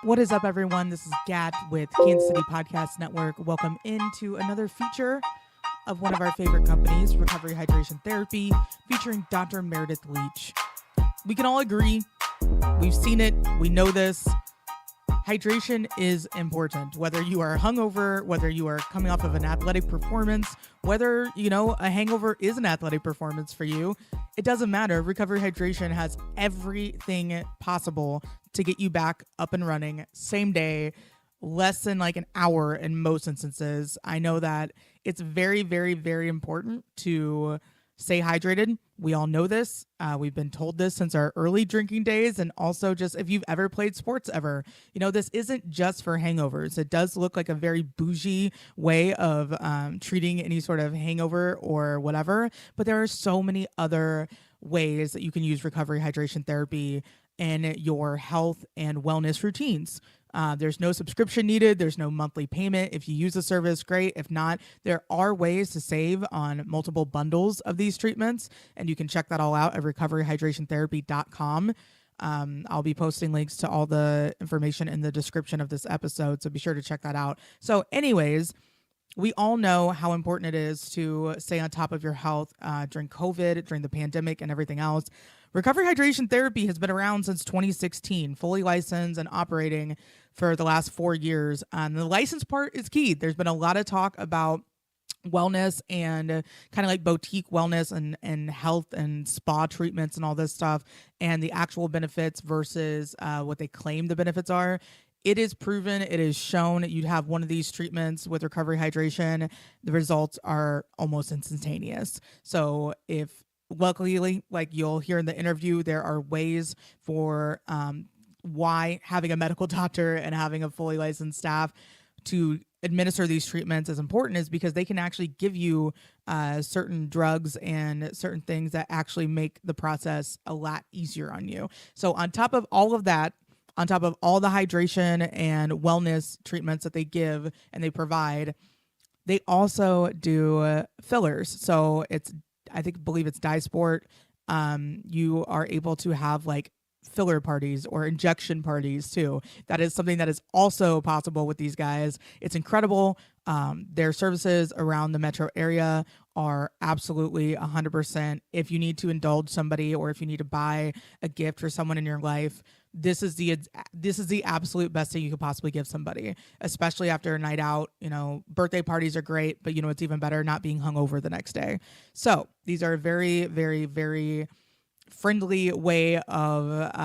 What is up, everyone? This is Gat with Kansas City Podcast Network. Welcome into another feature of one of our favorite companies, Recovery Hydration Therapy, featuring Dr. Meredith Leach. We can all agree, we've seen it, we know this. Hydration is important, whether you are hungover, whether you are coming off of an athletic performance, whether, a hangover is an athletic performance for you. It doesn't matter. Recovery Hydration has everything possible to get you back up and running same day, less than like an hour in most instances. I know that it's very, very, very important to stay hydrated. We all know this. We've been told this since our early drinking days, and also just if you've ever played sports ever, this isn't just for hangovers. It does look like a very bougie way of treating any sort of hangover or whatever, but there are so many other ways that you can use recovery hydration therapy in your health and wellness routines. There's no subscription needed. There's no monthly payment. If you use the service, great. If not, there are ways to save on multiple bundles of these treatments, and you can check that all out at recoveryhydrationtherapy.com. I'll be posting links to all the information in the description of this episode, so be sure to check that out. So anyways, we all know how important it is to stay on top of your health during COVID, during the pandemic, and everything else. Recovery Hydration Therapy has been around since 2016, fully licensed and operating for the last 4 years. The license part is key. There's been a lot of talk about wellness and kind of like boutique wellness and health and spa treatments and all this stuff, and the actual benefits versus what they claim the benefits are. It is proven, it is shown, you'd have one of these treatments with recovery hydration, the results are almost instantaneous. So if luckily, like you'll hear in the interview, there are ways for why having a medical doctor and having a fully licensed staff to administer these treatments is important, is because they can actually give you certain drugs and certain things that actually make the process a lot easier on you. So on top of all of that, on top of all the hydration and wellness treatments that they give and they provide, they also do fillers. So believe it's Dysport. You are able to have like filler parties or injection parties too. That is something that is also possible with these guys. It's incredible. Their services around the metro area are absolutely 100%. If you need to indulge somebody or if you need to buy a gift for someone in your life, this is the absolute best thing you could possibly give somebody, especially after a night out. Birthday parties are great, but it's even better not being hungover the next day. So these are a very, very, very friendly way of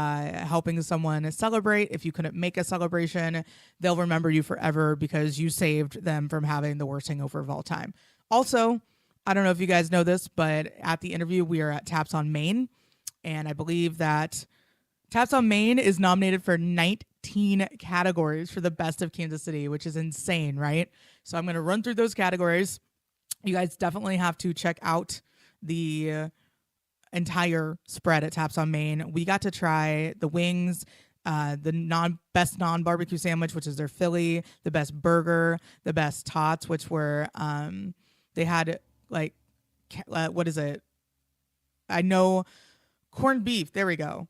helping someone celebrate. If you couldn't make a celebration, they'll remember you forever because you saved them from having the worst hangover of all time. Also, I don't know if you guys know this, but at the interview, we are at Taps on Main, and I believe that Taps on Main is nominated for 19 categories for the best of Kansas City, which is insane, right? So I'm going to run through those categories. You guys definitely have to check out the entire spread at Taps on Main. We got to try the wings, the best non-barbecue sandwich, which is their Philly, the best burger, the best tots, which were, they had like, what is it? I know, corned beef. There we go.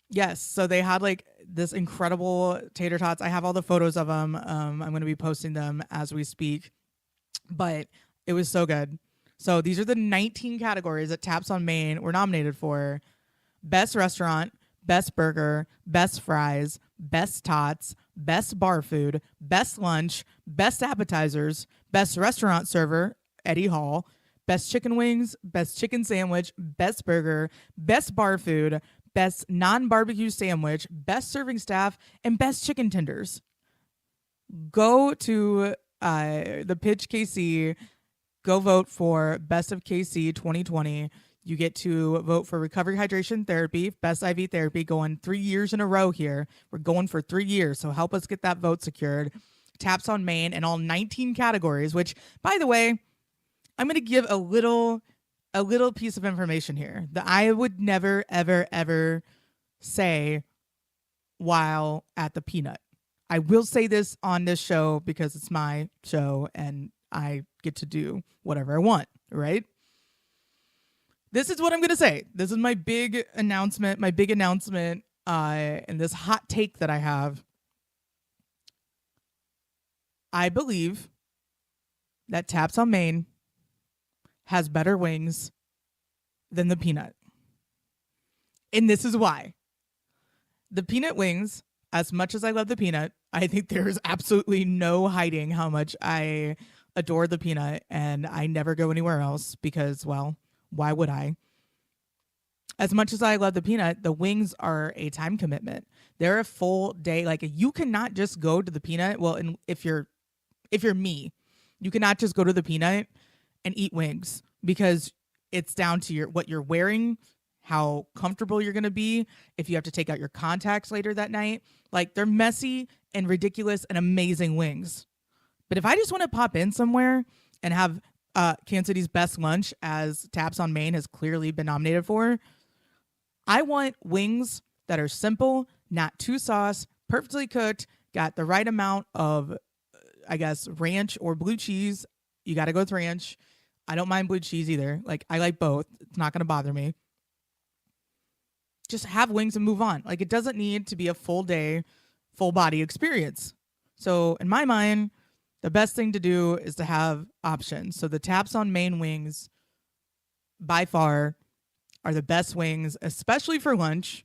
Yes. So they had like this incredible tater tots. I have all the photos of them. I'm going to be posting them as we speak, but it was so good. So these are the 19 categories that Taps on Main were nominated for: best restaurant, best burger, best fries, best tots, best bar food, best lunch, best appetizers, best restaurant server, Eddie Hall, best chicken wings, best chicken sandwich, best burger, best bar food, best non-barbecue sandwich, best serving staff, and best chicken tenders. Go to the Pitch KC. Go vote for Best of KC 2020. You get to vote for Recovery Hydration Therapy, Best IV Therapy, going 3 years in a row here. We're going for 3 years, so help us get that vote secured. Taps on Main in all 19 categories, which, by the way, I'm going to give a little piece of information here that I would never, ever, ever say while at the Peanut. I will say this on this show because it's my show and I get to do whatever I want, right? This is what I'm going to say. This is my big announcement, and this hot take that I have. I believe that Taps on Main has better wings than the peanut. And this is why. The peanut wings, as much as I love the peanut, I think there's absolutely no hiding how much I adore the peanut, and I never go anywhere else because, well, why would I? As much as I love the peanut, the wings are a time commitment. They're a full day. Like, you cannot just go to the peanut. Well, and if you're me, you cannot just go to the peanut and eat wings because it's down to what you're wearing, how comfortable you're going to be, if you have to take out your contacts later that night. Like, they're messy and ridiculous and amazing wings. But if I just want to pop in somewhere and have Kansas City's best lunch, as Taps on Main has clearly been nominated for, I want wings that are simple, not too sauce, perfectly cooked, got the right amount of, I guess, ranch or blue cheese. You got to go with ranch. I don't mind blue cheese either. Like, I like both. It's not going to bother me. Just have wings and move on. Like, it doesn't need to be a full day, full body experience. So in my mind, the best thing to do is to have options. So the Taps on Main wings, by far, are the best wings, especially for lunch.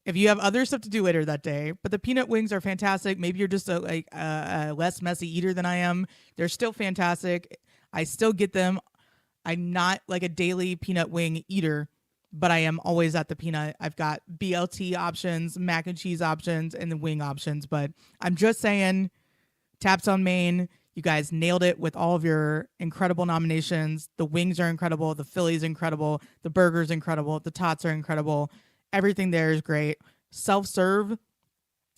If you have other stuff to do later that day, but the peanut wings are fantastic. Maybe you're just a less messy eater than I am. They're still fantastic. I still get them. I'm not like a daily peanut wing eater, but I am always at the peanut. I've got BLT options, mac and cheese options, and the wing options. But I'm just saying, Taps on Main, you guys nailed it with all of your incredible nominations. The wings are incredible. The Philly's incredible. The burger's incredible. The tots are incredible. Everything there is great. Self-serve,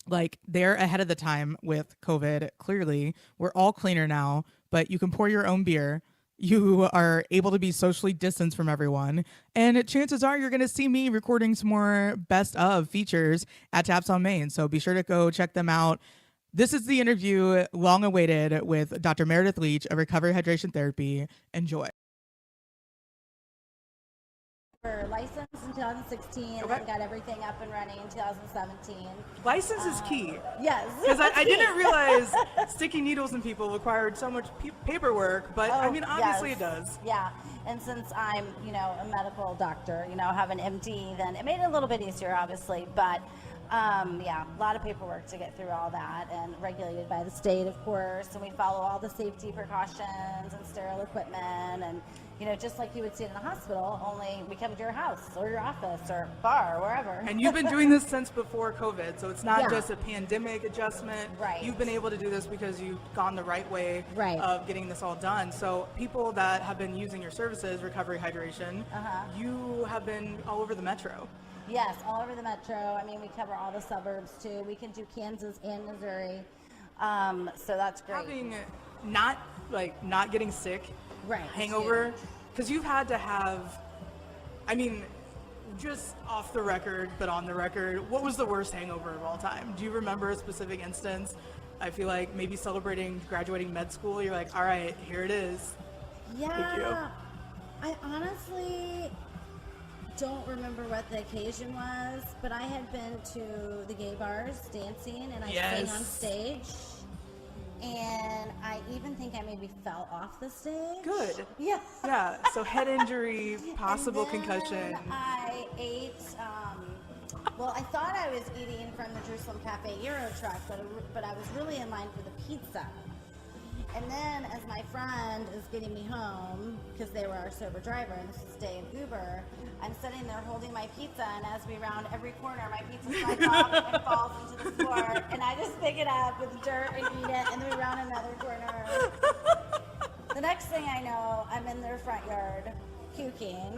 like, they're ahead of the time with COVID. Clearly, we're all cleaner now, but you can pour your own beer. You are able to be socially distanced from everyone. And chances are you're going to see me recording some more best of features at Taps on Main. So be sure to go check them out. This is the interview long awaited with Dr. Meredith Leach of Recovery Hydration Therapy. Enjoy. Licensed in 2016 and got everything up and running in 2017. License is key. Yes. Because I didn't realize sticking needles in people required so much paperwork, but I mean, obviously it does. Yeah. And since I'm, a medical doctor, have an MD, then it made it a little bit easier, obviously. But a lot of paperwork to get through all that, and regulated by the state, of course. And we follow all the safety precautions and sterile equipment, and just like you would see it in a hospital, only we come to your house or your office or bar or wherever. And you've been doing this since before COVID, so it's not just a pandemic adjustment. Right. You've been able to do this because you've gone the right way of getting this all done. So people that have been using your services, Recovery Hydration, you have been all over the metro. Yes, all over the metro. I mean, we cover all the suburbs too. We can do Kansas and Missouri, so that's great. Having not getting sick, hangover, because you've had to have, I mean, just off the record, but on the record, what was the worst hangover of all time? Do you remember a specific instance? I feel like maybe celebrating graduating med school, you're like, all right, here it is. Yeah, thank you. I honestly don't remember what the occasion was, but I had been to the gay bars dancing, and I sang on stage, and I even think I maybe fell off the stage. Good. Yeah. Yeah, so head injury, possible and then concussion. I ate, I thought I was eating from the Jerusalem Cafe Euro truck, but I was really in line for the pizza. And then as my friend is getting me home, because they were our sober driver, and this is day of Uber, I'm sitting there holding my pizza, and as we round every corner, my pizza slides off and falls into the floor, and I just pick it up with dirt and eat it, and then we round another corner. The next thing I know, I'm in their front yard, puking.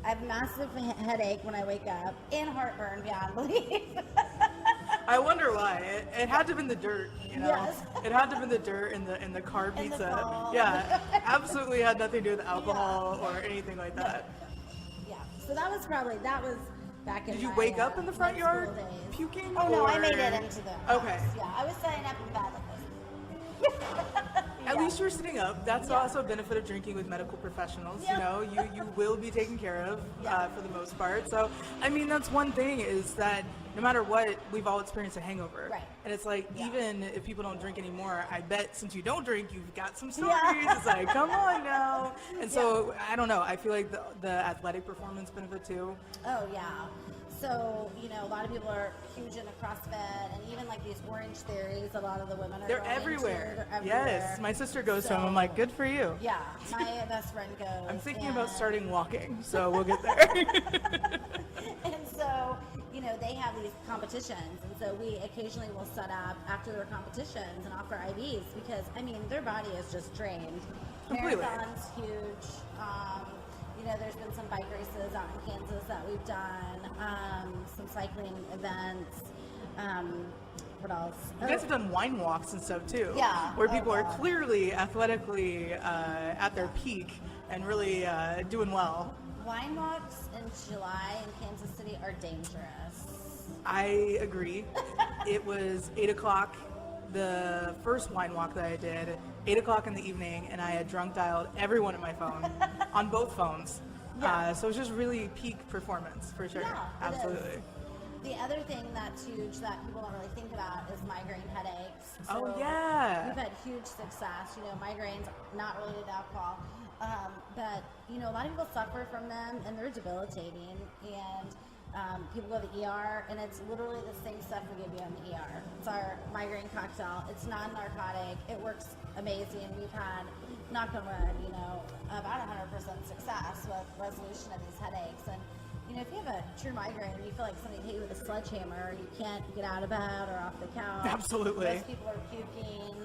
I have a massive headache when I wake up, and heartburn beyond belief. I wonder why. It had to have been the dirt, Yes. It had to have been the dirt in the car And the pizza. ball. Yeah, absolutely had nothing to do with alcohol or anything like that. Yeah, so that was back in Did you my, wake up in the front med yard school days. puking? Oh no, I or- made it into the house. Okay. Yeah, I was setting up in bed like this. At least you're sitting up. That's also a benefit of drinking with medical professionals. Yeah. You know, you will be taken care of for the most part. So, I mean, that's one thing is that no matter what, we've all experienced a hangover. Right. And it's like, even if people don't drink anymore, I bet since you don't drink, you've got some stories. Yeah. It's like, come on now. And so, I don't know. I feel like the athletic performance benefit too. Oh, yeah. So, you know, a lot of people are huge into CrossFit and even like these Orange Theories, a lot of the women are They're going everywhere. into. They're everywhere. Yes. My sister goes to them. I'm like, good for you. Yeah. My best friend goes. I'm thinking about starting walking, so we'll get there. And so, you know, they have these competitions, and so we occasionally will set up after their competitions and offer IVs because, I mean, their body is just trained. Completely. Marathon's huge. You know, there's been some bike races out in Kansas that we've done, some cycling events. What else? You guys have done wine walks and stuff too. Yeah. Where people are clearly athletically at their peak and really doing well. Wine walks in July in Kansas City are dangerous. I agree. It was 8 o'clock, the first wine walk that I did, 8 o'clock in the evening, and I had drunk dialed everyone on my phone, on both phones. Yeah. So it was just really peak performance, for sure. Yeah, absolutely. The other thing that's huge that people don't really think about is migraine headaches. Oh, yeah. We've had huge success. You know, migraines not related to alcohol, but you know, a lot of people suffer from them, and they're debilitating. And people go to the ER, and it's literally the same stuff we give you in the ER. It's our migraine cocktail. It's non-narcotic. It works amazing. We've had, knock on wood, you know, about 100% success with resolution of these headaches. And you know, if you have a true migraine and you feel like somebody hit you with a sledgehammer, you can't get out of bed or off the couch. Absolutely. Most people are puking.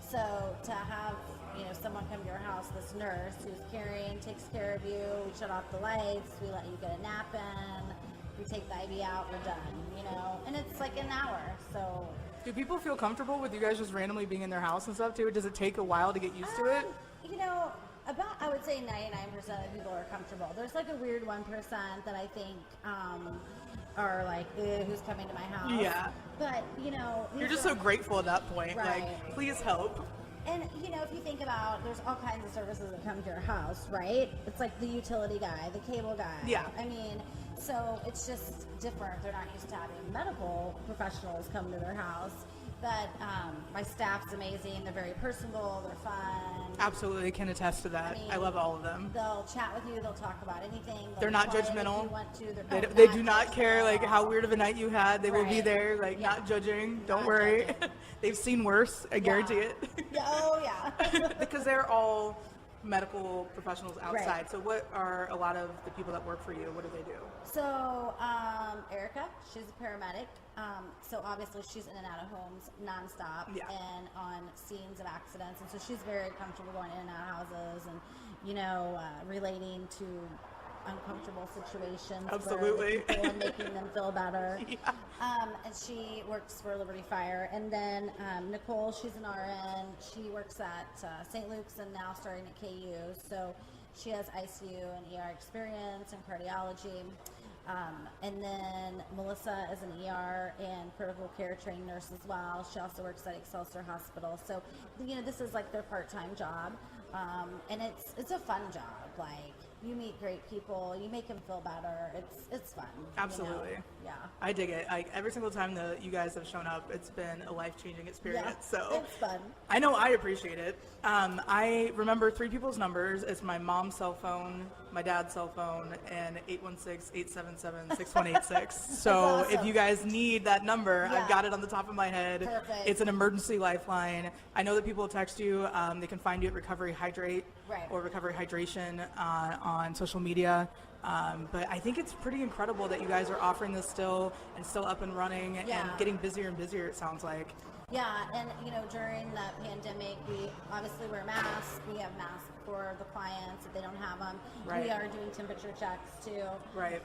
So to have, you know, someone come to your house, this nurse who's caring, takes care of you, we shut off the lights, we let you get a nap in, we take the IV out, we're done, you know, and it's like an hour. So do people feel comfortable with you guys just randomly being in their house and stuff too? Does it take a while to get used to it? You know, about, I would say 99% of people are comfortable. There's like a weird 1% that I think are like, who's coming to my house? Yeah. But, you know. You're just so grateful at that point. Right. Like, please help. And, you know, if you think about, there's all kinds of services that come to your house, right? It's like the utility guy, the cable guy. Yeah. I mean, so it's just different. They're not used to having medical professionals come to their house. But my staff's amazing. They're very personable. They're fun. Absolutely, can attest to that. I love all of them. They'll chat with you. They'll talk about anything. They're not play if judgmental. you want to. They do not care like how weird of a night you had. They will be Right. there, like not judging. Don't worry. They've seen worse. I guarantee it. Yeah, oh yeah. Because they're all medical professionals outside. Right. So what are a lot of the people that work for you? What do they do? So Erica, she's a paramedic. So obviously she's in and out of homes nonstop and on scenes of accidents. And so she's very comfortable going in and out of houses and, you know, relating to uncomfortable situations Absolutely. for the people and making them feel better. Yeah. And she works for Liberty Fire. And then Nicole, she's an RN. She works at St. Luke's and now starting at KU. So she has ICU and ER experience and cardiology. And then Melissa is an ER and critical care trained nurse as well. She also works at Excelsior Hospital. So, you know, this is like their part-time job. And it's a fun job. Like, you meet great people, you make them feel better. It's fun. Absolutely. You know? Yeah. I dig it. Like every single time that you guys have shown up, it's been a life-changing experience. Yeah, So it's fun. I know I appreciate it. I remember 3 people's numbers. It's my mom's cell phone, my dad's cell phone, and 816-877-6186. So awesome. if you guys need that number, Yeah. I've got it on the top of my head. Perfect. It's an emergency lifeline. I know that people text you. They can find you at Recovery Hydrate or Recovery Hydration on social media. But I think it's pretty incredible that you guys are offering this still and still up and running and getting busier and busier, it sounds like. Yeah, and you know, during the pandemic, we obviously wear masks. We have masks for the clients if they don't have them. Right. We are doing temperature checks too. Right.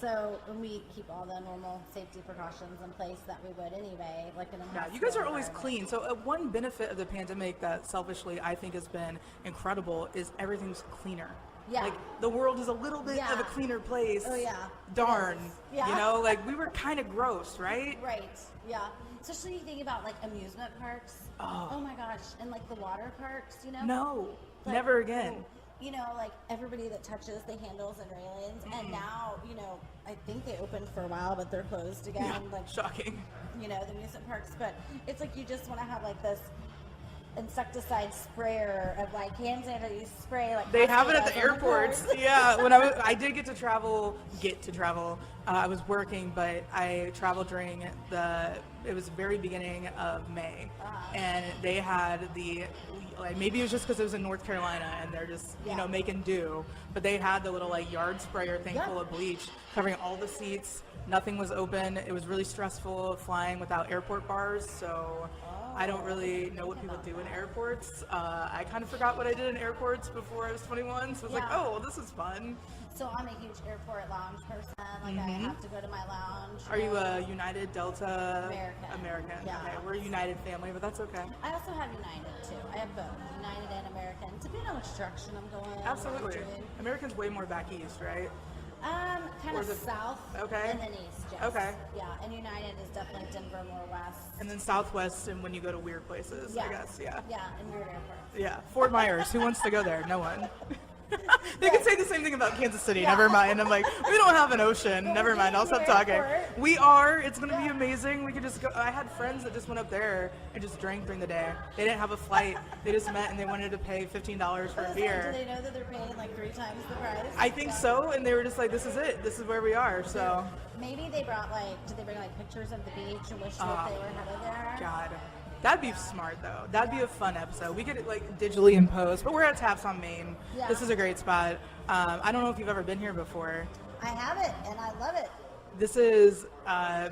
So we keep all the normal safety precautions in place that we would anyway, like in a Yeah, hospital you guys are always environment. clean. So one benefit of the pandemic that selfishly I think has been incredible is everything's cleaner. Yeah. Like, the world is a little bit of a cleaner place. Oh, yeah. Darn. Yeah. You know, like, we were kind of gross, right? Right. Yeah. Especially you think about, like, amusement parks. Oh my gosh. And, like, the water parks, you know? No. Like, Never again. You know, like, everybody that touches the handles and railings. And now, you know, I think they opened for a while, but they're closed again. Yeah, Like, shocking. you know, the amusement parks. But it's like you just want to have, like, this insecticide sprayer of, like, hand sanitizer. You spray, like, They have it at mosquitoes the on airports. cars. Yeah, when I did get to travel. I was working, but I traveled during it was the very beginning of May, and they had like, maybe it was just because it was in North Carolina and they're just you know making do, but they had the little like yard sprayer thing full of bleach covering all the seats. Nothing was open. It was really stressful flying without airport bars, so I don't really know what people do in airports. I kind of forgot what I did in airports before I was 21, so I was like, oh, well, this is fun. So I'm a huge airport lounge person. Like, I have to go to my lounge. Are you a United, Delta? American. Yeah. Okay, we're a United family, but that's okay. I also have United, too. I have both, United and American. Depending on which direction I'm going. Absolutely. American's way more back east, right? Kind of south. Okay. And then east, yes. Okay. Yeah, and United is definitely Denver, more west. And then southwest, and when you go to weird places, I guess, Yeah, and weird airports. Yeah, Fort Myers. Who wants to go there? No one. They could say the same thing about Kansas City. Never mind. I'm like, we don't have an ocean. Never mind. I'll stop talking. We are. It's going to be amazing. We could just go. I had friends that just went up there and just drank during the day. They didn't have a flight. They just met and they wanted to pay $15 for a beer. Do they know that they're paying like 3 times the price? I think so. And they were just like, this is it. This is where we are. So maybe they brought did they bring like pictures of the beach and wish that they were headed there? God. That'd be smart, though. That'd be a fun episode. We could like digitally impose, but we're at Taps on Main. Yeah. This is a great spot. I don't know if you've ever been here before. I have it, and I love it. This is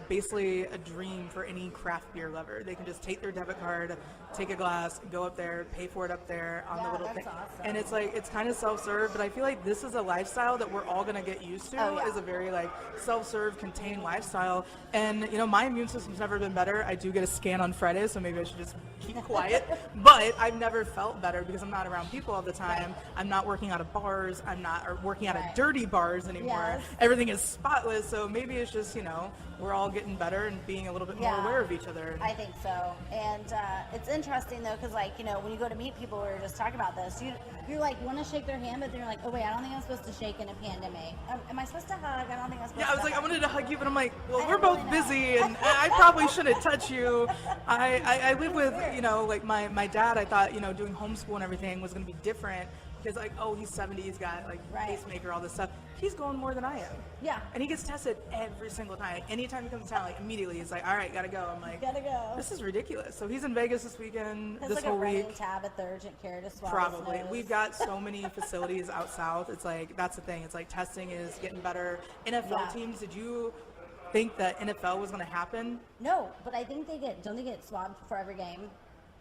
basically a dream for any craft beer lover. They can just take their debit card, take a glass, go up there, pay for it up there on the little thing. Awesome. And it's like, it's kind of self-serve, but I feel like this is a lifestyle that we're all going to get used to. Is a very like self-serve, contained lifestyle. And you know, my immune system's never been better. I do get a scan on Friday, so maybe I should just keep quiet. But I've never felt better because I'm not around people all the time. I'm not working out of bars. I'm not working out of dirty bars anymore. Everything is spotless. So maybe it's just, you know, we're all getting better and being a little bit more aware of each other. I think so. And it's interesting though, because like, you know, when you go to meet people, we were just talking about this, you like want to shake their hand, but then you're like, oh wait, I don't think I'm supposed to shake in a pandemic. Am I supposed to hug? I don't think I'm supposed to. Yeah, I was like, I wanted to hug you, but I'm like, well, we're really both busy, and I probably shouldn't touch you. I live with, you know, like my dad. I thought, you know, doing homeschool and everything was going to be different. Because like, oh, he's 70, he's got like pacemaker, all this stuff. He's going more than I am. Yeah. And he gets tested every single time. Anytime he comes to town, like immediately he's like, all right, gotta go. I'm like, gotta go. This is ridiculous. So he's in Vegas this weekend, this whole week. Like a tab at the urgent care to swab Probably. We've got so many facilities out south. It's like, that's the thing. It's like testing is getting better. NFL teams, did you think that NFL was going to happen? No, but I think don't they get swabbed for every game?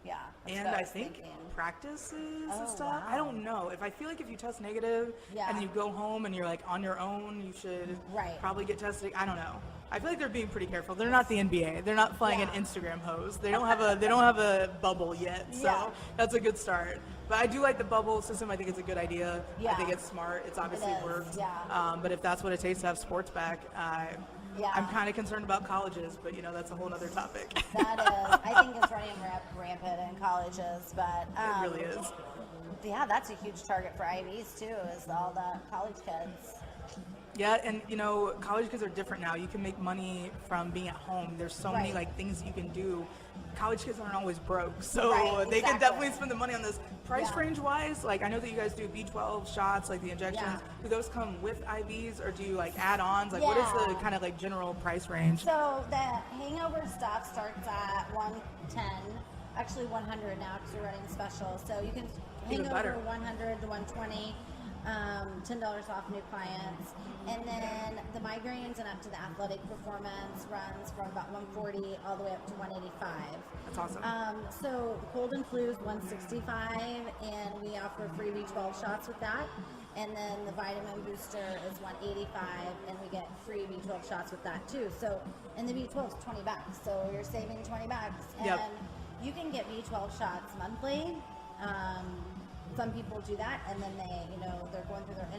Yeah. And I think practices and stuff. Wow. I don't know. I feel like if you test negative and you go home and you're like on your own, you should probably get tested. I don't know. I feel like they're being pretty careful. They're not the NBA. They're not flying an Instagram hose. They don't have a bubble yet. So that's a good start. But I do like the bubble system. I think it's a good idea. I think it's smart. It's obviously worked. But if that's what it takes to have sports back, I'm kind of concerned about colleges, but you know, that's a whole other topic. That is. I think it's running rampant in colleges, but it really is. Yeah, that's a huge target for IVs too, is all the college kids. Yeah, and you know, college kids are different now. You can make money from being at home. There's so many like things you can do. College kids aren't always broke, so they can definitely spend the money on this. Price range wise, like I know that you guys do B12 shots, like the injections. Do those come with IVs, or do you like add-ons? Like what is the kind of like general price range? So the hangover stuff starts at $110, actually $100 now because we're running special. So you can hangover $100 to $120. $10 off new clients, and then the migraines and up to the athletic performance runs from about $140 all the way up to $185. That's awesome. So cold and flu is $165, and we offer free B12 shots with that. And then the vitamin booster is $185, and we get free B12 shots with that too. So, and the B12 is $20, so you're saving $20. And you can get B12 shots monthly. Some people do that, and then they're going through their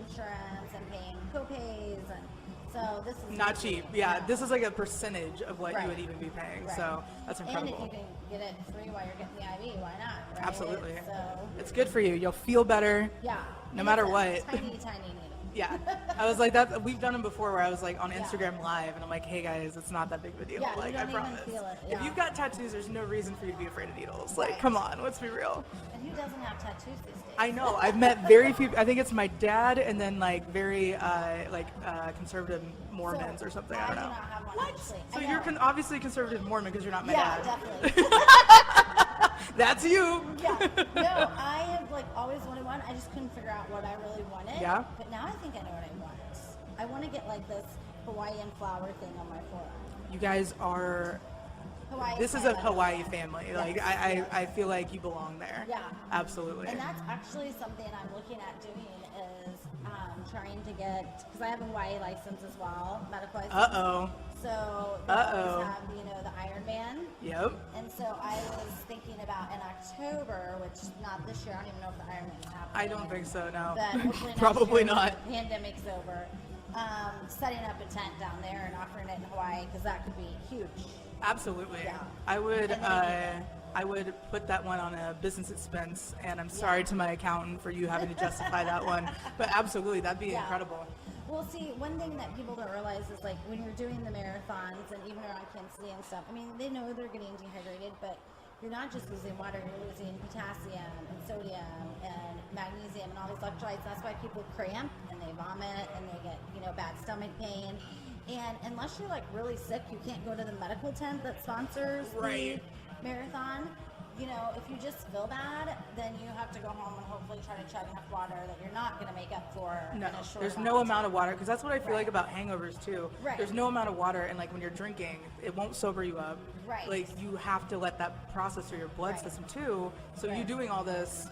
co-pays, and so this is not cheap. Yeah, this is like a percentage of what you would even be paying. So that's incredible. And if you can get it free while you're getting the IV, why not? Right? Absolutely. So it's good for you. You'll feel better. Yeah. No matter what. Tiny needle. Yeah, I was like that. We've done them before where I was like on Instagram Live and I'm like, hey guys, it's not that big of a deal. Yeah, like you don't I promise. even feel it. If you've got tattoos, there's no reason for you to be afraid of needles. Like, come on, let's be real. And who doesn't have tattoos these days? I know. I've met very few. I think it's my dad and then like very conservative Mormons or something. I don't know. do not have one, actually. So you're obviously conservative Mormon because you're not my dad. Definitely. That's you. Yeah. No, I have like always wanted one. I just couldn't figure out what I really wanted. Yeah. But now I think I know what I want. I want to get like this Hawaiian flower thing on my forearm. You guys are. This is a Hawaii family. Like I feel like you belong there. Yeah. Absolutely. And that's actually something I'm looking at doing is trying to get, because I have a Hawaii license as well, medical license. So they always have, the Ironman. Yep. And so I was thinking about in October, which not this year, I don't even know if the Ironman is happening. I don't think so, no. But hopefully Probably next year, not. when the pandemic's over. Setting up a tent down there and offering it in Hawaii, because that could be huge. Absolutely. Yeah. I would put that one on a business expense, and I'm sorry to my accountant for you having to justify that one, but absolutely, that'd be incredible. Well, see, one thing that people don't realize is like when you're doing the marathons and even around Kansas City and stuff, I mean, they know they're getting dehydrated, but you're not just losing water, you're losing potassium and sodium and magnesium and all these electrolytes. That's why people cramp and they vomit and they get, bad stomach pain. And unless you're like really sick, you can't go to the medical tent that sponsors the marathon. If you just feel bad, then you have to go home and hopefully try to chug enough water that you're not going to make up for. No, in a short there's no amount of water, because that's what I feel like about hangovers too. Right. There's no amount of water, and like when you're drinking, it won't sober you up. Right. Like you have to let that process through your blood system too. So you doing all this,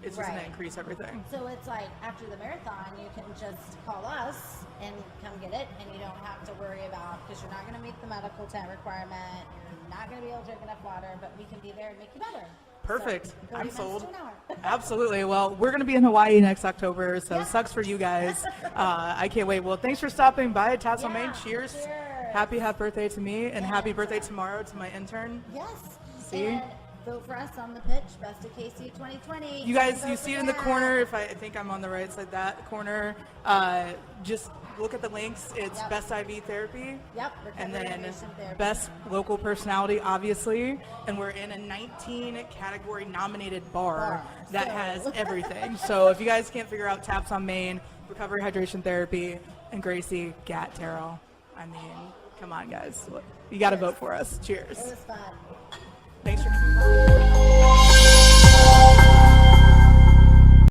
it's just going to increase everything. So it's like after the marathon, you can just call us and come get it, and you don't have to worry about, because you're not going to meet the medical tent requirement, you're not going to be able to drink enough water, but we can be there and make you better. Perfect. So, I'm sold. to an hour. Absolutely. Well, we're going to be in Hawaii next October, so it sucks for you guys. I can't wait. Well, thanks for stopping by Tassel, Maine. Cheers. Happy birthday to me, and happy birthday tomorrow to my intern. Yes. See? And vote for us on the pitch, Best of KC 2020. You guys, you see it in the corner. I think I'm on the right side, that corner. Just look at the links. It's Best IV Therapy. Yep. And then Best Local Personality, obviously. And we're in a 19 category nominated bar that has everything. So if you guys can't figure out Taps on Maine, Recovery Hydration Therapy, and Gracey, Gat, Terrill, I mean, come on, guys. You got to vote for us. Cheers. It was fun. Thanks for coming.